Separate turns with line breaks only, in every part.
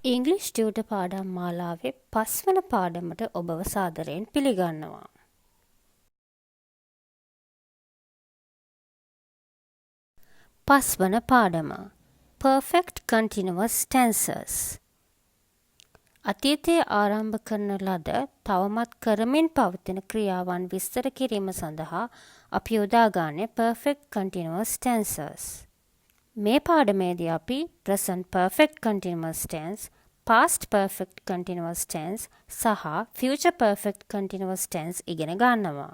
ඉංග්‍රීසි ටියුටර් පාඩම් මාලාවේ 5 වන පාඩමට ඔබව සාදරයෙන් පිළිගන්නවා. 5 වන පාඩම Perfect Continuous Tenses. අතීතයේ ආරම්භ කරන ලද තවමත් කරමින් පවතින ක්‍රියාවන් විස්තර කිරීම සඳහා අපි යොදාගන්නේ Perfect Continuous Tenses. මේ පාඩමේදී අපි present perfect continuous tense, past perfect continuous tense සහ future perfect continuous tense ඉගෙන ගන්නවා.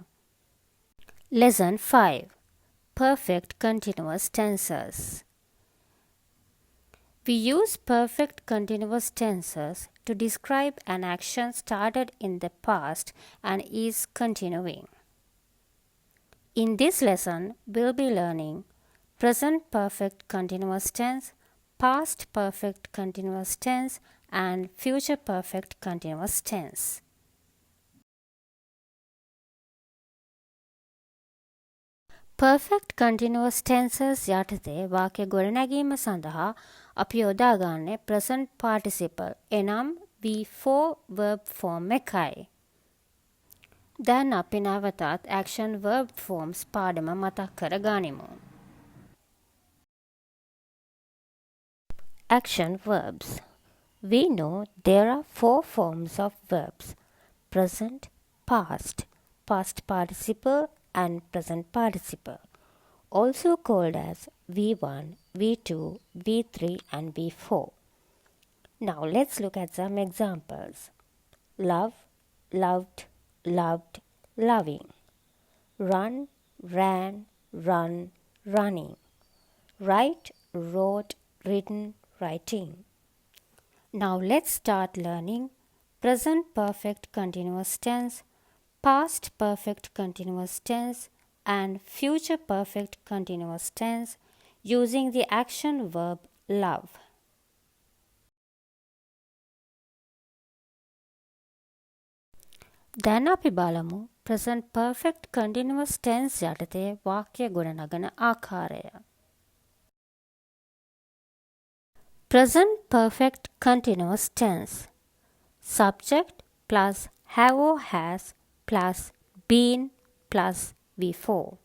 Lesson 5. Perfect continuous tenses. We use perfect continuous tenses to describe an action started in the past and is continuing. In this lesson, we'll be learning present perfect continuous tense, past perfect continuous tense, and future perfect continuous tense. Perfect continuous tenses යටතේ වාක්‍ය ගොඩනැගීම සඳහා අපි යොදාගන්නේ present participle එනම් V4 verb form එකයි. දැන් අපි නැවතත් action verb forms පාඩම මතක් කර ගනිමු. Action verbs. We know there are 4 forms of verbs: present, past, past participle, and present participle, also called as V1, V2, V3, and V4. Now let's look at some examples. Love, loved, loved, loving. Run, ran, run, running. Write, wrote, written, writing. Now let's start learning present perfect continuous tense, past perfect continuous tense, and future perfect continuous tense using the action verb love. දැන් අපි බලමු present perfect continuous tense යටතේ වාක්‍ය ගොඩනගන ආකාරය. Present perfect continuous tense. Subject plus have or has plus been plus V4.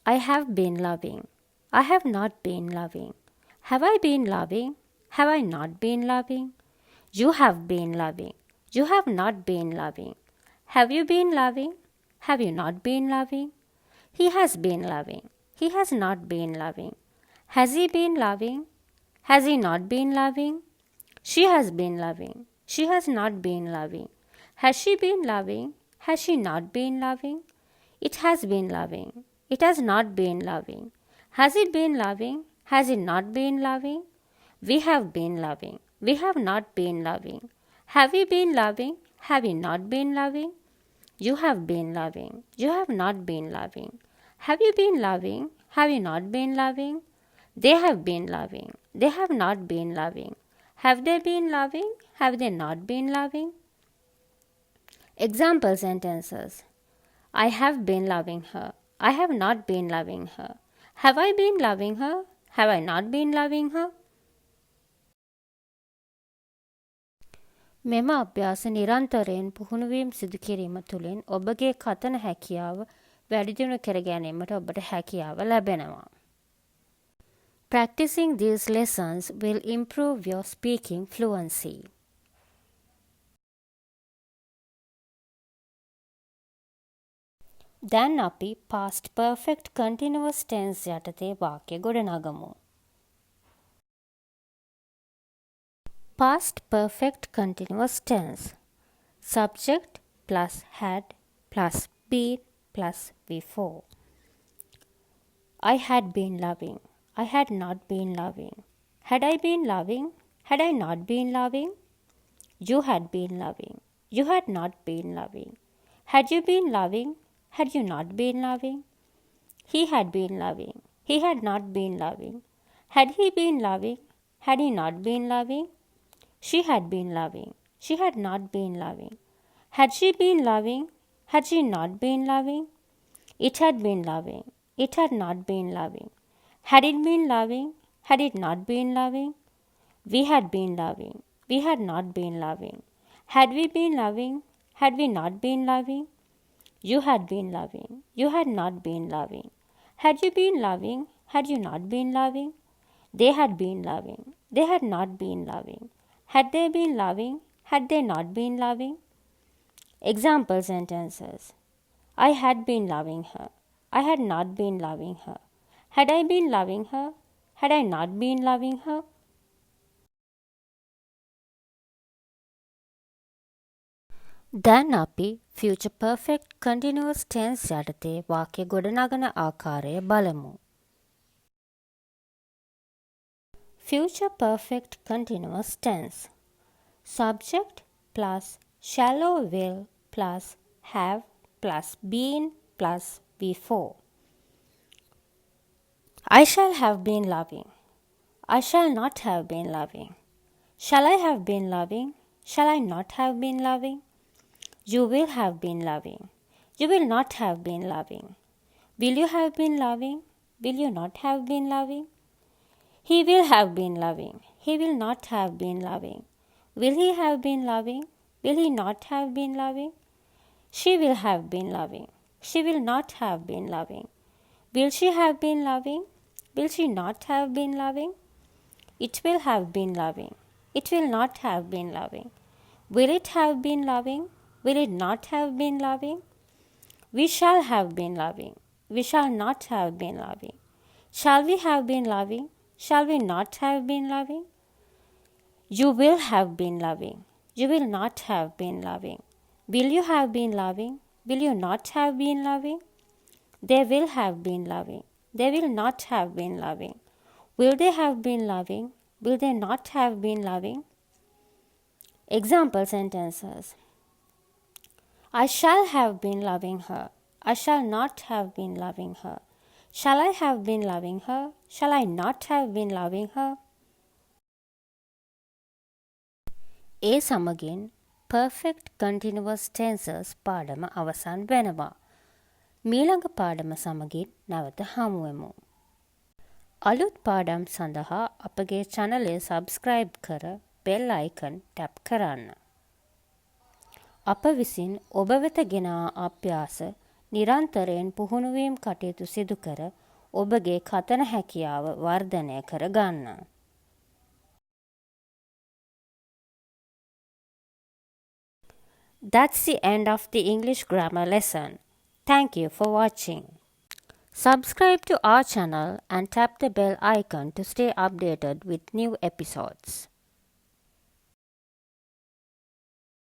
I have been loving. I have not been loving. Have I been loving? Have I not been loving? You have been loving. You have not been loving. Have you been loving? Have you not been loving? He has been loving. He has not been loving. Has he been loving? Has he not been loving? She has been loving. She has not been loving. Has she been loving? Has she not been loving? It has been loving. It has not been loving. Has it been loving? Has it not been loving? We have been loving. We have not been loving. Have we been loving? Have we not been loving? You have been loving. You have not been loving. Have you been loving? Have you not been loving? They have been loving. They have not been loving. Have they been loving? Have they not been loving? Example sentences. I have been loving her. I have not been loving her. Have I been loving her? Have I not been loving her? මෙම අභ්‍යාස නිරන්තරයෙන් පුහුණුවීම් සිදු කිරීම තුළින් ඔබගේ කතන හැකියාව වැඩිදියුණු කර ගැනීමට ඔබට හැකියාව ලැබෙනවා. Practicing these lessons will improve your speaking fluency. දැන් අපි past perfect continuous tense යටතේ වාක්‍ය ගොඩනගමු. Past perfect continuous tense. Subject plus had plus been plus V4. I had been loving. I had not been loving. Had I been loving? Had I not been loving? You had been loving. You had not been loving. Had you been loving? Had you not been loving? He had been loving. He had not been loving. Had he been loving? Had he not been loving? She had been loving. She had not been loving. Had she been loving? Had she not been loving? It had been loving. It had not been loving. Had it been loving? Had it not been loving? We had been loving. We had not been loving. Had we been loving? Had we not been loving? You had been loving. You had not been loving. Had you been loving? Had you not been loving? They had been loving. They had not been loving. Had they been loving? Had they not been loving? Example sentences. I had been loving her. I had not been loving her. Had I been loving her? Had I not been loving her? දැන් අපි future perfect continuous tense යටතේ වාක්‍ය ගොඩනගන ආකාරය බලමු. Future perfect continuous tense. Subject plus shall or will plus have plus been plus before. I shall have been loving. I shall not have been loving. Shall I have been loving? Shall I not have been loving? You will have been loving. You will not have been loving. Will you have been loving? Will you not have been loving? He will have been loving. He will not have been loving. Will he have been loving? Will he not have been loving? She will have been loving. She will not have been loving. Will she have been loving? Will she not have been loving? It will have been loving. It will not have been loving. Will it have been loving? Will it not have been loving? We shall have been loving. We shall not have been loving. Shall we have been loving? Shall we not have been loving? You will have been loving. You will not have been loving. Will you have been loving? Will you not have been loving? They will have been loving. They will not have been loving. Will they have been loving? Will they not have been loving? Example sentences. I shall have been loving her. I shall not have been loving her. Shall I have been loving her? Shall I not have been loving her? ඒ සමගින් perfect continuous tenses පාඩම අවසන් වෙනවා. මීළඟ පාඩම සමගින් නැවත හමුවෙමු. අලුත් පාඩම් සඳහා අපගේ channel subscribe කර bell icon tap කරන්න. අප විසින් ඔබ වෙත ගෙනා අභ්‍යාස නිරන්තරයෙන් පුහුණුවීම් කටයුතු සිදු කර ඔබගේ කතන හැකියාව වර්ධනය කර ගන්න. That's the end of the English grammar lesson. Thank you for watching. Subscribe to our channel and tap the bell icon to stay updated with new episodes.